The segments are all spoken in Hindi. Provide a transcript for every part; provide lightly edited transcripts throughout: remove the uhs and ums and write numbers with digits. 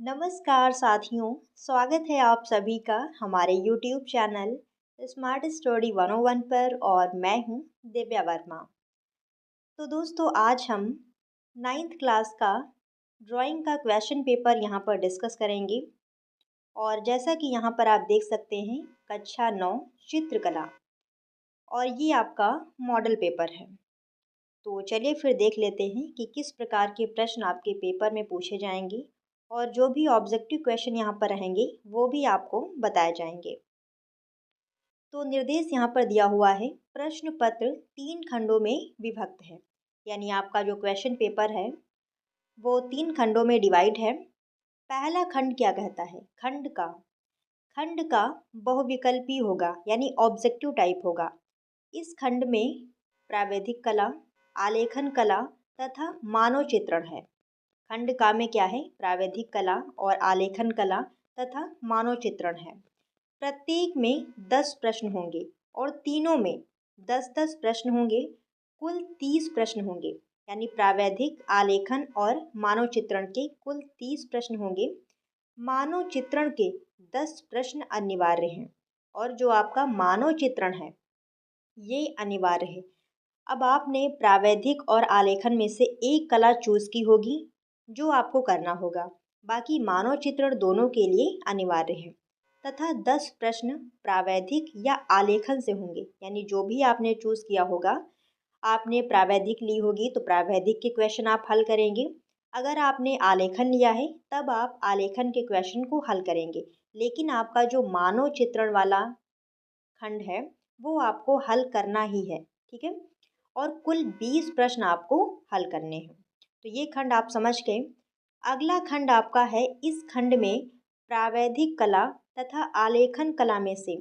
नमस्कार साथियों, स्वागत है आप सभी का हमारे YouTube चैनल स्मार्ट स्टडी 101 पर और मैं हूं दिव्या वर्मा। तो दोस्तों आज हम 9th क्लास का ड्राइंग का क्वेश्चन पेपर यहां पर डिस्कस करेंगे। और जैसा कि यहां पर आप देख सकते हैं कक्षा 9 चित्रकला और ये आपका मॉडल पेपर है। तो चलिए फिर देख लेते हैं कि किस प्रकार के प्रश्न आपके पेपर में पूछे जाएंगे और जो भी ऑब्जेक्टिव क्वेश्चन यहाँ पर रहेंगे वो भी आपको बताए जाएंगे। तो निर्देश यहाँ पर दिया हुआ है, प्रश्न पत्र 3 खंडों में विभक्त है, यानी आपका जो क्वेश्चन पेपर है वो 3 खंडों में डिवाइड है। पहला खंड क्या कहता है? खंड का बहुविकल्पी होगा, यानी ऑब्जेक्टिव टाइप होगा। इस खंड में प्रावैधिक कला, आलेखन कला तथा मानव चित्रण है। खंड का में क्या है? प्रावैधिक कला और आलेखन कला तथा मानव चित्रण है। प्रत्येक में 10 प्रश्न होंगे और तीनों में 10-10 प्रश्न होंगे। कुल 30 प्रश्न होंगे, यानी प्रावैधिक, आलेखन और मानव चित्रण के कुल 30 प्रश्न होंगे। मानव चित्रण के 10 प्रश्न अनिवार्य हैं और जो आपका मानव चित्रण है ये अनिवार्य है। अब आपने प्रावैधिक और आलेखन में से एक कला चूज की होगी जो आपको करना होगा, बाकी मानव चित्रण दोनों के लिए अनिवार्य है। तथा 10 प्रश्न प्रावैधिक या आलेखन से होंगे, यानी जो भी आपने चूज किया होगा, आपने प्रावैधिक ली होगी तो प्रावैधिक के क्वेश्चन आप हल करेंगे। अगर आपने आलेखन लिया है तब आप आलेखन के क्वेश्चन को हल करेंगे। लेकिन आपका जो मानव चित्रण वाला खंड है वो आपको हल करना ही है, ठीक है। और कुल 20 प्रश्न आपको हल करने हैं। तो ये खंड आप समझ गए। अगला खंड आपका है, इस खंड में प्रावैधिक कला तथा आलेखन कला में से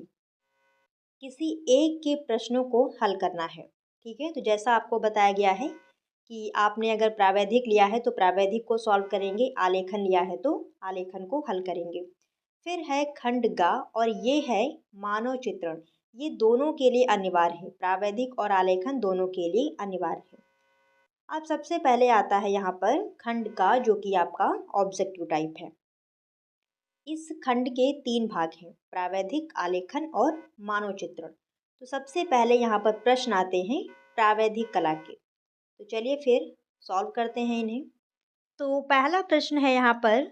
किसी एक के प्रश्नों को हल करना है, ठीक है। तो जैसा आपको बताया गया है कि आपने अगर प्रावैधिक लिया है तो प्रावैधिक को सॉल्व करेंगे, आलेखन लिया है तो आलेखन को हल करेंगे। फिर है खंड गा और ये है मानव चित्रण। ये दोनों के लिए अनिवार्य है, प्रावैधिक और आलेखन दोनों के लिए अनिवार्य है। अब सबसे पहले आता है यहाँ पर खंड का, जो कि आपका ऑब्जेक्टिव टाइप है। इस खंड के 3 भाग हैं, प्रावैधिक, आलेखन और मानव चित्रण। तो सबसे पहले यहाँ पर प्रश्न आते हैं प्रावैधिक कला के। तो चलिए फिर सॉल्व करते हैं इन्हें। तो पहला प्रश्न है यहाँ पर,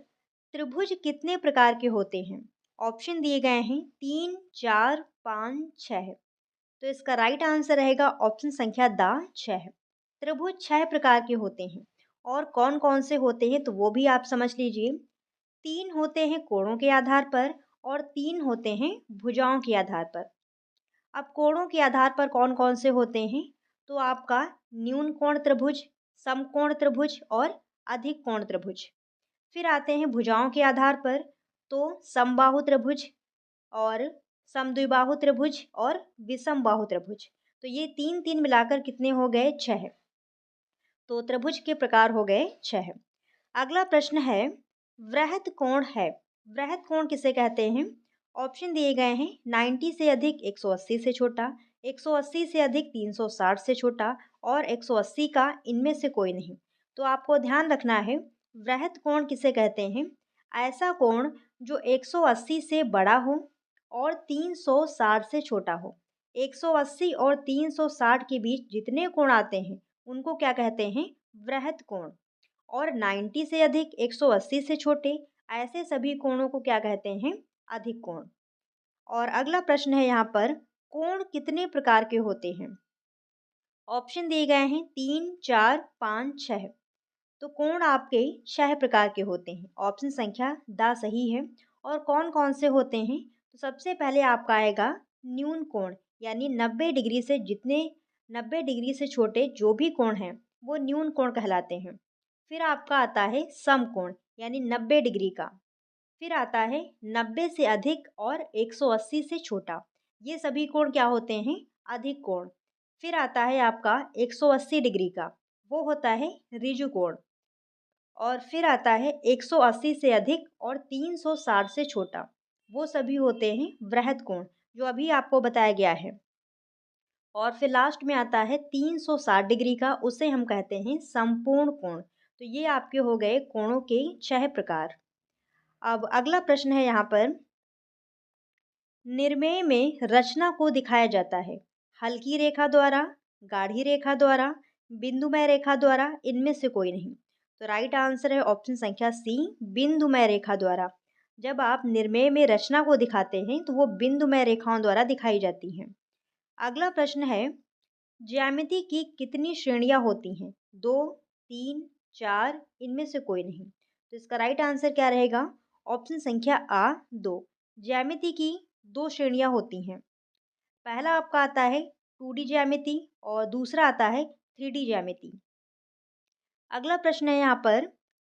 त्रिभुज कितने प्रकार के होते हैं? ऑप्शन दिए गए हैं 3, 4, 5, 6। तो इसका राइट आंसर रहेगा ऑप्शन संख्या द 6। त्रिभुज 6 प्रकार के होते हैं और कौन कौन से होते हैं तो वो भी आप समझ लीजिए। 3 होते हैं कोणों के आधार पर और 3 होते हैं भुजाओं के आधार पर। अब कोणों के आधार पर कौन कौन से होते हैं तो आपका न्यून कोण त्रिभुज, समकोण त्रिभुज और अधिक कोण त्रिभुज। फिर आते हैं भुजाओं के आधार पर, तो समबाहु त्रिभुज और समद्विबाहु त्रिभुज और विषम बाहु त्रिभुज। तो ये 3 मिलाकर कितने हो गए? 6। तो त्रिभुज के प्रकार हो गए 6। अगला प्रश्न है, वृहत कोण है। वृहत कोण किसे कहते हैं? ऑप्शन दिए गए हैं 90 से अधिक 180 से छोटा, 180 से अधिक 360 से छोटा और 180 का इनमें से कोई नहीं। तो आपको ध्यान रखना है, वृहत कोण किसे कहते हैं? ऐसा कोण जो 180 से बड़ा हो और 360 से छोटा हो। 180 और 360 के बीच जितने कोण आते हैं उनको क्या कहते हैं? वृहत कोण। और 90 से अधिक, 180 से छोटे, ऐसे सभी कोणों को क्या कहते हैं? अधिक कोण। और अगला प्रश्न है यहाँ पर, कोण कितने प्रकार के होते हैं? ऑप्शन दिए गए हैं 3, 4, 5, 6। तो कोण आपके 6 प्रकार के होते हैं। ऑप्शन संख्या द सही है। और कौन कौन से होते हैं? तो सबसे पहले आपका आएगा न्यून कोण, यानी 90 डिग्री से जितने 90 डिग्री से छोटे जो भी कोण हैं वो न्यून कोण कहलाते हैं। फिर आपका आता है समकोण, यानी 90 डिग्री का। फिर आता है 90 से अधिक और 180 से छोटा। ये सभी कोण क्या होते हैं? अधिक कोण। फिर आता है आपका 180 डिग्री का, वो होता है ऋजु कोण। और फिर आता है 180 से अधिक और 360 से छोटा, वो सभी होते हैं वृहत कोण, जो अभी आपको बताया गया है। और फिर लास्ट में आता है 360 डिग्री का, उसे हम कहते हैं संपूर्ण कोण। तो ये आपके हो गए कोणों के 6 प्रकार। अब अगला प्रश्न है यहाँ पर, निर्मेय में रचना को दिखाया जाता है हल्की रेखा द्वारा, गाढ़ी रेखा द्वारा, बिंदुमय रेखा द्वारा, इनमें से कोई नहीं। तो राइट आंसर है ऑप्शन संख्या सी, बिंदुमय रेखा द्वारा। जब आप निर्मेय में रचना को दिखाते हैं तो वो बिंदुमय रेखाओं द्वारा दिखाई जाती हैं। अगला प्रश्न है, ज्यामिति की कितनी श्रेणियां होती हैं? 2, 3, 4, इनमें से कोई नहीं। तो इसका राइट आंसर क्या रहेगा? ऑप्शन संख्या आ, 2। ज्यामिति की 2 श्रेणियां होती हैं। पहला आपका आता है 2D ज्यामिति और दूसरा आता है 3D ज्यामिति। अगला प्रश्न है यहाँ पर,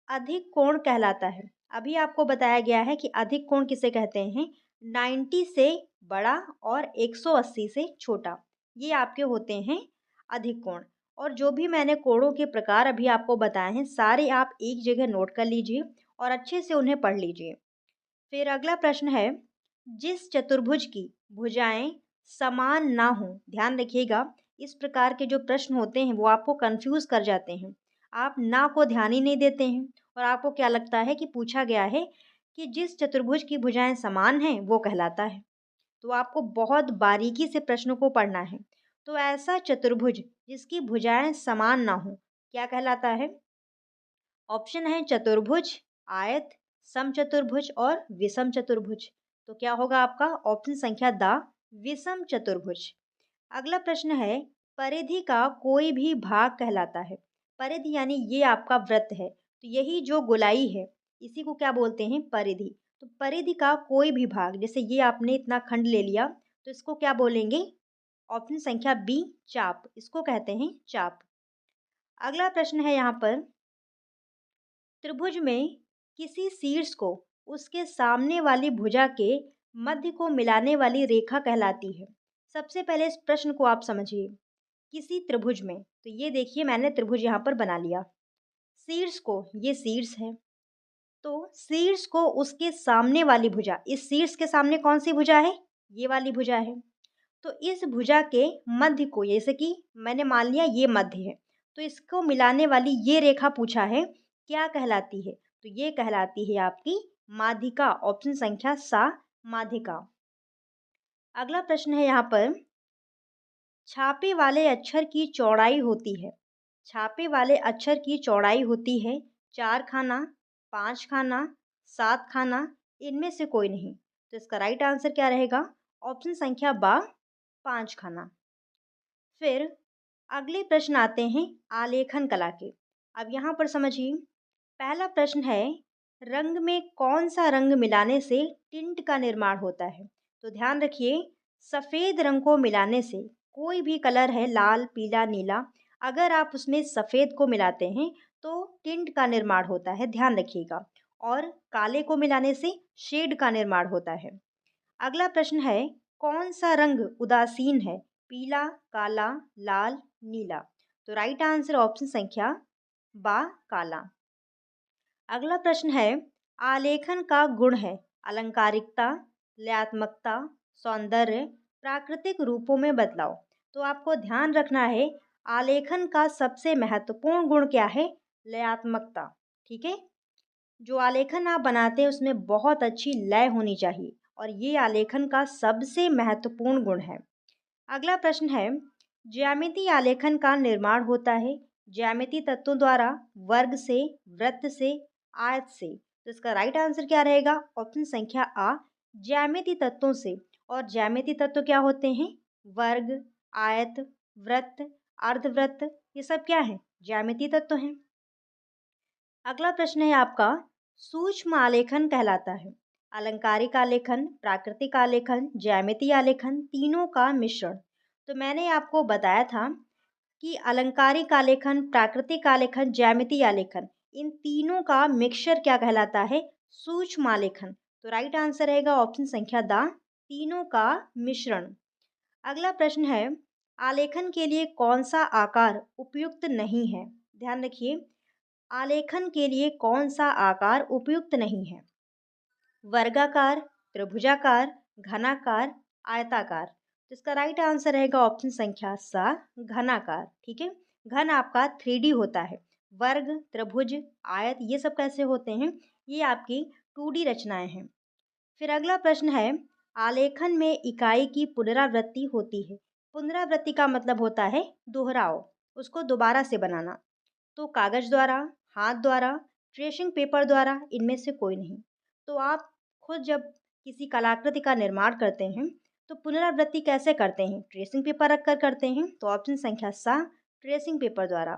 अधिक कोण कहलाता है। अभी आपको बताया गया है कि अधिक कोण किसे कहते हैं? 90 से बड़ा और 180 से छोटा, ये आपके होते हैं अधिक कोण। और जो भी मैंने कोणों के प्रकार अभी आपको बताए हैं, सारे आप एक जगह नोट कर लीजिए और अच्छे से उन्हें पढ़ लीजिए। फिर अगला प्रश्न है, जिस चतुर्भुज की भुजाएं समान ना हो, ध्यान रखिएगा इस प्रकार के जो प्रश्न होते हैं वो आपको कंफ्यूज कर जाते हैं। आप ना को ध्यान ही नहीं देते हैं और आपको क्या लगता है कि पूछा गया है कि जिस चतुर्भुज की भुजाएं समान हैं वो कहलाता है। तो आपको बहुत बारीकी से प्रश्नों को पढ़ना है। तो ऐसा चतुर्भुज जिसकी भुजाएं समान ना हो क्या कहलाता है? ऑप्शन है चतुर्भुज, आयत, समचतुर्भुज और विषम चतुर्भुज। तो क्या होगा आपका? ऑप्शन संख्या द, विषम चतुर्भुज। अगला प्रश्न है, परिधि का कोई भी भाग कहलाता है। परिधि यानी ये आपका वृत्त है, तो यही जो गोलाई है इसी को क्या बोलते हैं? परिधि। तो परिधि का कोई भी भाग, जैसे ये आपने इतना खंड ले लिया तो इसको क्या बोलेंगे? ऑप्शन संख्या बी, चाप, इसको कहते हैं चाप। अगला प्रश्न है यहाँ पर, त्रिभुज में किसी शीर्ष को उसके सामने वाली भुजा के मध्य को मिलाने वाली रेखा कहलाती है। सबसे पहले इस प्रश्न को आप समझिए। किसी त्रिभुज में, तो ये देखिए मैंने त्रिभुज यहाँ पर बना लिया। शीर्ष को, ये शीर्ष है, तो शीर्ष को उसके सामने वाली भुजा, इस शीर्ष के सामने कौन सी भुजा है? ये वाली भुजा है। तो इस भुजा के मध्य को, जैसे कि मैंने मान लिया ये मध्य है, तो इसको मिलाने वाली ये रेखा पूछा है, क्या कहलाती है? तो ये कहलाती है आपकी माध्यिका। ऑप्शन संख्या सा, माध्यिका। अगला प्रश्न है यहाँ पर, छापे वाले अक्षर की चौड़ाई होती है। छापे वाले अक्षर की चौड़ाई होती है 4 खाना, 5 खाना, 7 खाना, इनमें से कोई नहीं। तो इसका राइट आंसर क्या रहेगा? ऑप्शन संख्या बा, 5 खाना। फिर अगले प्रश्न आते हैं आलेखन कला के। अब यहाँ पर समझिए, पहला प्रश्न है, रंग में कौन सा रंग मिलाने से टिंट का निर्माण होता है? तो ध्यान रखिए, सफ़ेद रंग को मिलाने से, कोई भी कलर है लाल, पीला, नीला, अगर आप उसमें सफ़ेद को मिलाते हैं तो टिंट का निर्माण होता है, ध्यान रखिएगा। और काले को मिलाने से शेड का निर्माण होता है। अगला प्रश्न है, कौन सा रंग उदासीन है? पीला, काला, लाल, नीला। तो राइट आंसर ऑप्शन संख्या बा, काला। अगला प्रश्न है, आलेखन का गुण है अलंकारिकता, लयात्मकता, सौंदर्य, प्राकृतिक रूपों में बदलाव। तो आपको ध्यान रखना है, आलेखन का सबसे महत्वपूर्ण गुण क्या है? लयात्मकता। ठीक है, जो आलेखन आप बनाते हैं उसमें बहुत अच्छी लय होनी चाहिए और ये आलेखन का सबसे महत्वपूर्ण गुण है। अगला प्रश्न है, ज्यामिति आलेखन का निर्माण होता है ज्यामिति तत्वों द्वारा, वर्ग से, वृत्त से, आयत से। तो इसका राइट आंसर क्या रहेगा? ऑप्शन संख्या आ, ज्यामिति तत्वों से। और ज्यामिति तत्व क्या होते हैं? वर्ग, आयत, वृत्त, अर्धवृत्त, ये सब क्या है? ज्यामिति तत्व हैं। अगला प्रश्न है आपका, सूक्ष्म आलेखन कहलाता है अलंकारिक आलेखन, प्राकृतिक आलेखन, ज्यामिति आलेखन, तीनों का मिश्रण। तो मैंने आपको बताया था कि अलंकारिक आलेखन, प्राकृतिक आलेखन, ज्यामिति आलेखन, इन तीनों का मिक्सचर क्या कहलाता है? सूक्ष्म आलेखन। तो राइट आंसर रहेगा ऑप्शन संख्या द, तीनों का मिश्रण। अगला प्रश्न है, आलेखन के लिए कौन सा आकार उपयुक्त नहीं है? ध्यान रखिए, आलेखन के लिए कौन सा आकार उपयुक्त नहीं है? वर्गाकार, त्रिभुजाकार, घनाकार, आयताकार। तो इसका राइट आंसर रहेगा ऑप्शन संख्या सा, घनाकार। ठीक है, घन आपका 3D होता है, वर्ग, त्रिभुज, आयत, ये सब कैसे होते हैं? ये आपकी 2D रचनाएं हैं। फिर अगला प्रश्न है, आलेखन में इकाई की पुनरावृत्ति होती है। पुनरावृत्ति का मतलब होता है दोहराव, उसको दोबारा से बनाना। तो कागज द्वारा, हाथ द्वारा, ट्रेसिंग पेपर द्वारा, इनमें से कोई नहीं। तो आप खुद जब किसी कलाकृति का निर्माण करते हैं तो पुनरावृत्ति कैसे करते हैं? ट्रेसिंग पेपर रखकर करते हैं। तो ऑप्शन संख्या सा, ट्रेसिंग पेपर द्वारा।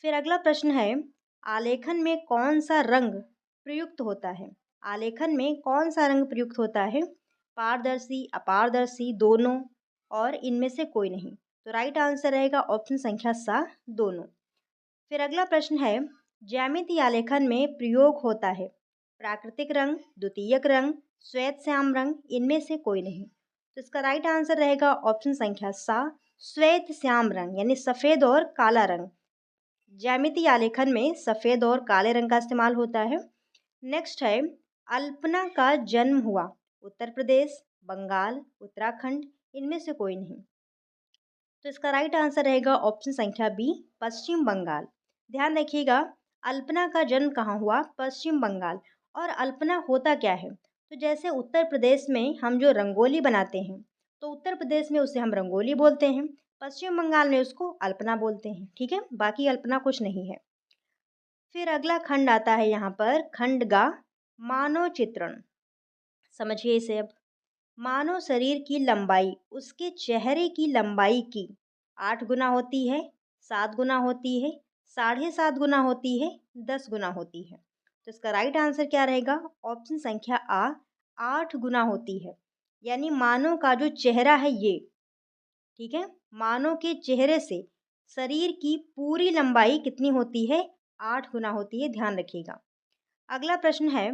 फिर अगला प्रश्न है, आलेखन में कौन सा रंग प्रयुक्त होता है? आलेखन में कौन सा रंग प्रयुक्त होता है? पारदर्शी, अपारदर्शी, दोनों, और इनमें से कोई नहीं। तो राइट आंसर रहेगा ऑप्शन संख्या सा, दोनों। फिर अगला प्रश्न है, ज्यामितीय आलेखन में प्रयोग होता है प्राकृतिक रंग, द्वितीयक रंग, श्वेत श्याम रंग, इनमें से कोई नहीं। तो इसका राइट आंसर रहेगा ऑप्शन संख्या सा, श्वेत श्याम रंग, यानी सफेद और काला रंग। ज्यामितीय आलेखन में सफेद और काले रंग का इस्तेमाल होता है। नेक्स्ट है, अल्पना का जन्म हुआ उत्तर प्रदेश, बंगाल, उत्तराखंड, इनमें से कोई नहीं। तो इसका राइट आंसर रहेगा ऑप्शन संख्या बी, पश्चिम बंगाल। ध्यान रखिएगा, अल्पना का जन्म कहाँ हुआ? पश्चिम बंगाल। और अल्पना होता क्या है? तो जैसे उत्तर प्रदेश में हम जो रंगोली बनाते हैं, तो उत्तर प्रदेश में उसे हम रंगोली बोलते हैं, पश्चिम बंगाल में उसको अल्पना बोलते हैं। ठीक है, बाकी अल्पना कुछ नहीं है। फिर अगला खंड आता है यहाँ पर, खंड गा, मानव चित्रण। समझिए इसे अब। मानव शरीर की लंबाई उसके चेहरे की लंबाई की 8 गुना होती है, 7 गुना होती है, 7.5 गुना होती है, 10 गुना होती है। तो इसका राइट आंसर क्या रहेगा? ऑप्शन संख्या आ, 8 गुना होती है। यानी मानव का जो चेहरा है ये, ठीक है, मानव के चेहरे से शरीर की पूरी लंबाई कितनी होती है? 8 गुना होती है, ध्यान रखिएगा। अगला प्रश्न है,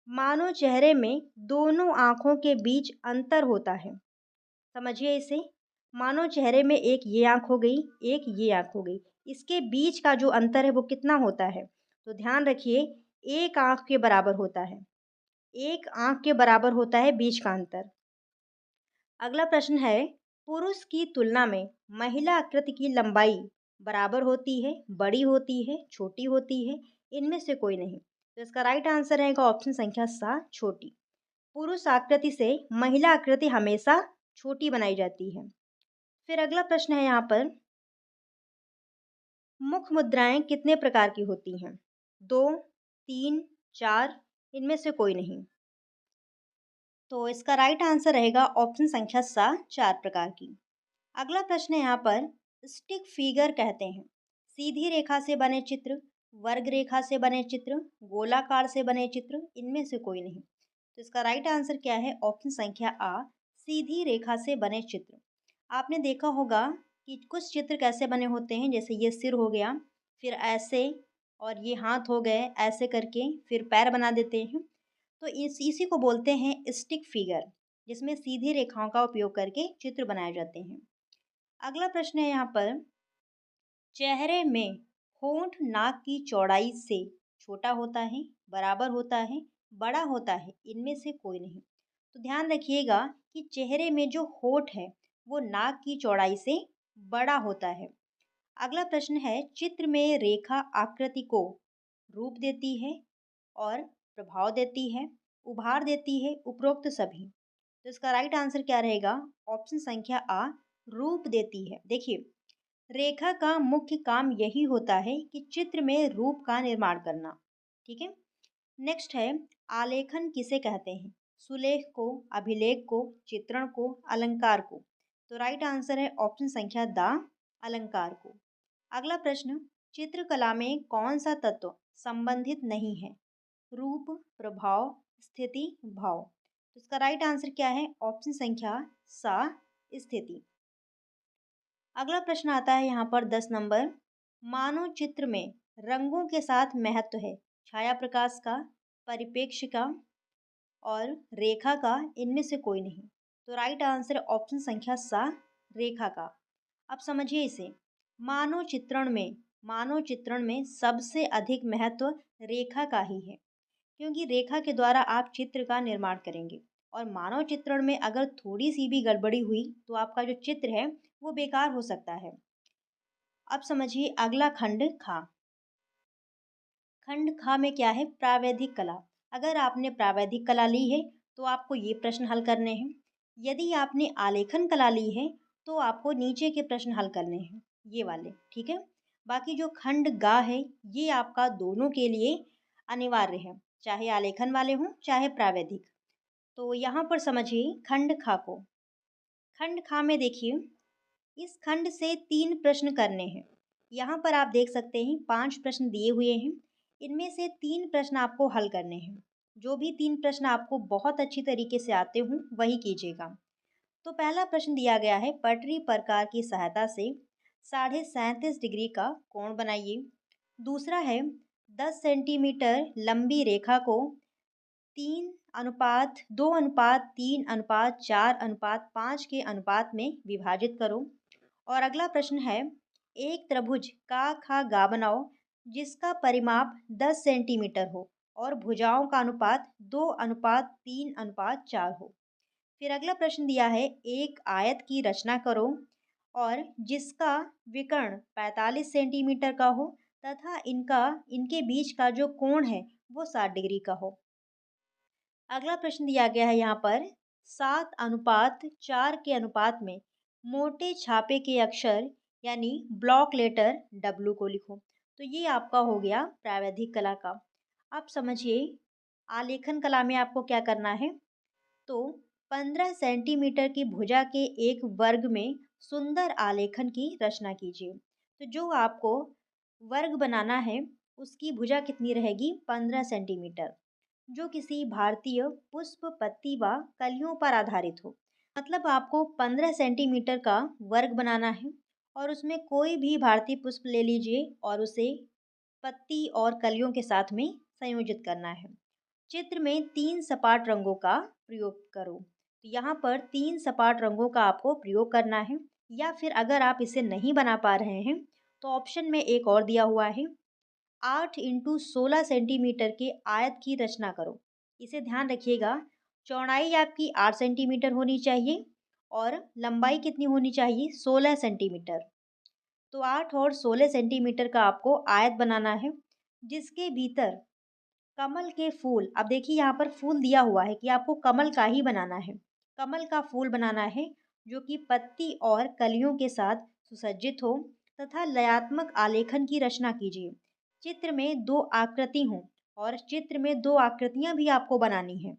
मानव चेहरे में दोनों आँखों के बीच अंतर होता है। समझिए इसे। मानव चेहरे में एक ये आँख हो गई, एक ये आँख हो गई, इसके बीच का जो अंतर है वो कितना होता है? तो ध्यान रखिए, एक आँख के बराबर होता है, एक आँख के बराबर होता है बीच का अंतर। अगला प्रश्न है, पुरुष की तुलना में महिला आकृति की लंबाई बराबर होती है, बड़ी होती है, छोटी होती है, इनमें से कोई नहीं। तो इसका राइट आंसर रहेगा ऑप्शन संख्या सा, छोटी। पुरुष आकृति से महिला आकृति हमेशा छोटी बनाई जाती है। फिर अगला प्रश्न है यहाँ पर, मुख मुद्राएं कितने प्रकार की होती हैं? 2, 3, 4, इनमें से कोई नहीं। तो इसका राइट आंसर रहेगा ऑप्शन संख्या सा, 4 प्रकार की। अगला प्रश्न है यहाँ पर, स्टिक फिगर कहते हैं सीधी रेखा से बने चित्र, वर्ग रेखा से बने चित्र, गोलाकार से बने चित्र, इनमें से कोई नहीं। तो इसका राइट आंसर क्या है? ऑप्शन संख्या आ, सीधी रेखा से बने चित्र। आपने देखा होगा कि कुछ चित्र कैसे बने होते हैं, जैसे ये सिर हो गया, फिर ऐसे, और ये हाथ हो गए ऐसे करके, फिर पैर बना देते हैं। तो इसी को बोलते हैं स्टिक फिगर, जिसमें सीधी रेखाओं का उपयोग करके चित्र बनाए जाते हैं। अगला प्रश्न है यहाँ पर, चेहरे में होंठ नाक की चौड़ाई से छोटा होता है, बराबर होता है, बड़ा होता है, इनमें से कोई नहीं। तो ध्यान रखिएगा कि चेहरे में जो होंठ है वो नाक की चौड़ाई से बड़ा होता है। अगला प्रश्न है, चित्र में रेखा आकृति को रूप देती है और प्रभाव देती है, उभार देती है, उपरोक्त सभी। तो इसका राइट आंसर क्या रहेगा? ऑप्शन संख्या आ, रूप देती है। देखिए, रेखा का मुख्य काम यही होता है कि चित्र में रूप का निर्माण करना। ठीक है। नेक्स्ट है, आलेखन किसे कहते हैं? सुलेख को, अभिलेख को, चित्रण को, अलंकार को। तो राइट आंसर है ऑप्शन संख्या द, अलंकार को। अगला प्रश्न, चित्रकला में कौन सा तत्व संबंधित नहीं है? रूप, प्रभाव, स्थिति, भाव। तो इसका राइट आंसर क्या है? ऑप्शन संख्या सा, स्थिति। अगला प्रश्न आता है यहाँ पर 10 नंबर, मानव चित्र में रंगों के साथ महत्व है छाया प्रकाश का, परिप्रेक्ष्य का और रेखा का, इनमें से कोई नहीं। तो राइट आंसर ऑप्शन संख्या सा, रेखा का। अब समझिए इसे, मानव चित्रण में सबसे अधिक महत्व रेखा का ही है, क्योंकि रेखा के द्वारा आप चित्र का निर्माण करेंगे, और मानव चित्रण में अगर थोड़ी सी भी गड़बड़ी हुई तो आपका जो चित्र है वो बेकार हो सकता है। अब समझिए अगला खंड खा। खंड खा में क्या है? प्रावैधिक कला। अगर आपने प्रावैधिक कला ली है तो आपको ये प्रश्न हल करने हैं। यदि आपने आलेखन कला ली है तो आपको नीचे के प्रश्न हल करने हैं, ये वाले, ठीक है। बाकी जो खंड गा है ये आपका दोनों के लिए अनिवार्य है, चाहे आलेखन वाले हों चाहे प्रावैधिक। तो यहाँ पर समझिए खंड खा को। खंड खा में देखिए, इस खंड से 3 प्रश्न करने हैं। यहाँ पर आप देख सकते हैं 5 प्रश्न दिए हुए हैं। इनमें से 3 प्रश्न आपको हल करने हैं। जो भी 3 प्रश्न आपको बहुत अच्छी तरीके से आते हों वही कीजिएगा। तो पहला प्रश्न दिया गया है, पटरी प्रकार की सहायता से 37.5 डिग्री का कोण बनाइए। दूसरा है 10 सेंटीमीटर लंबी रेखा को 3:2:3:4:5 के अनुपात में विभाजित करो। और अगला प्रश्न है, एक त्रिभुज का खा गा बनाओ जिसका परिमाप 10 सेंटीमीटर हो और भुजाओं का अनुपात 2:3:4 हो। फिर अगला प्रश्न दिया है, एक आयत की रचना करो और जिसका विकर्ण 45 सेंटीमीटर का हो तथा इनके बीच का जो कोण है वो 60 डिग्री का हो। अगला प्रश्न दिया गया है यहाँ पर, 7:4 के अनुपात में मोटे छापे के अक्षर यानी ब्लॉक लेटर W को लिखो। तो ये आपका हो गया प्रावैधिक कला का। अब समझिए आलेखन कला में आपको क्या करना है। तो 15 सेंटीमीटर की भुजा के एक वर्ग में सुंदर आलेखन की रचना कीजिए। तो जो आपको वर्ग बनाना है उसकी भुजा कितनी रहेगी, 15 सेंटीमीटर, जो किसी भारतीय पुष्प पत्ती व कलियों पर आधारित हो। मतलब आपको 15 सेंटीमीटर का वर्ग बनाना है और उसमें कोई भी भारतीय पुष्प ले लीजिए और उसे पत्ती और कलियों के साथ में संयोजित करना है। चित्र में 3 सपाट रंगों का प्रयोग करो। तो यहाँ पर 3 सपाट रंगों का आपको प्रयोग करना है, या फिर अगर आप इसे नहीं बना पा रहे हैं तो ऑप्शन में एक और दिया हुआ है, 8x16 सेंटीमीटर के आयत की रचना करो। इसे ध्यान रखिएगा, चौड़ाई आपकी 8 सेंटीमीटर होनी चाहिए और लंबाई कितनी होनी चाहिए, 16 सेंटीमीटर। तो 8 और 16 सेंटीमीटर का आपको आयत बनाना है जिसके भीतर कमल के फूल, अब देखिए यहाँ पर फूल दिया हुआ है कि आपको कमल का ही बनाना है, कमल का फूल बनाना है जो कि पत्ती और कलियों के साथ सुसज्जित हो तथा लयात्मक आलेखन की रचना कीजिए। चित्र में 2 आकृति हों और चित्र में 2 आकृतियां भी आपको बनानी है।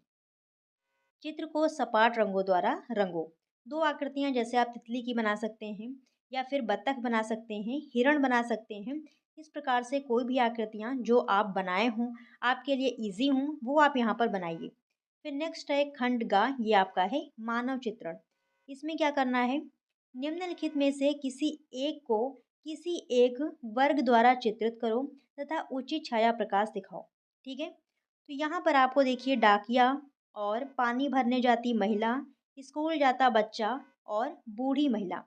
चित्र को सपाट रंगों द्वारा रंगो। 2 आकृतियां जैसे आप तितली की बना सकते हैं या फिर बत्तख बना सकते हैं, हिरण बना सकते हैं। इस प्रकार से कोई भी आकृतियां जो आप बनाए हों, आपके लिए इजी हों, वो आप यहाँ पर बनाइए। फिर नेक्स्ट है खंड गा, ये आपका है मानव चित्रण। इसमें क्या करना है, निम्नलिखित में से किसी एक वर्ग द्वारा चित्रित करो तथा उचित छाया प्रकाश दिखाओ। ठीक है, तो यहाँ पर आपको देखिए डाकिया और पानी भरने जाती महिला, स्कूल जाता बच्चा और बूढ़ी महिला।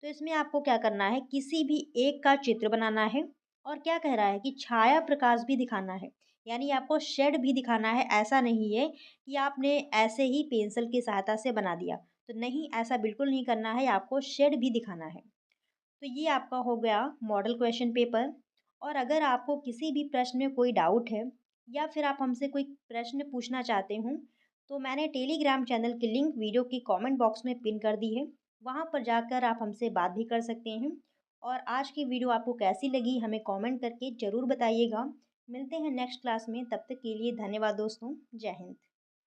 तो इसमें आपको क्या करना है, किसी भी एक का चित्र बनाना है और क्या कह रहा है कि छाया प्रकाश भी दिखाना है, यानी आपको शेड भी दिखाना है। ऐसा नहीं है कि आपने ऐसे ही पेंसिल की सहायता से बना दिया, तो नहीं, ऐसा बिल्कुल नहीं करना है, आपको शेड भी दिखाना है। तो ये आपका हो गया मॉडल क्वेश्चन पेपर। और अगर आपको किसी भी प्रश्न में कोई डाउट है या फिर आप हमसे कोई प्रश्न पूछना चाहते हो, तो मैंने टेलीग्राम चैनल की लिंक वीडियो की कमेंट बॉक्स में पिन कर दी है, वहाँ पर जाकर आप हमसे बात भी कर सकते हैं। और आज की वीडियो आपको कैसी लगी हमें कमेंट करके ज़रूर बताइएगा। मिलते हैं नेक्स्ट क्लास में, तब तक के लिए धन्यवाद दोस्तों, जय हिंद।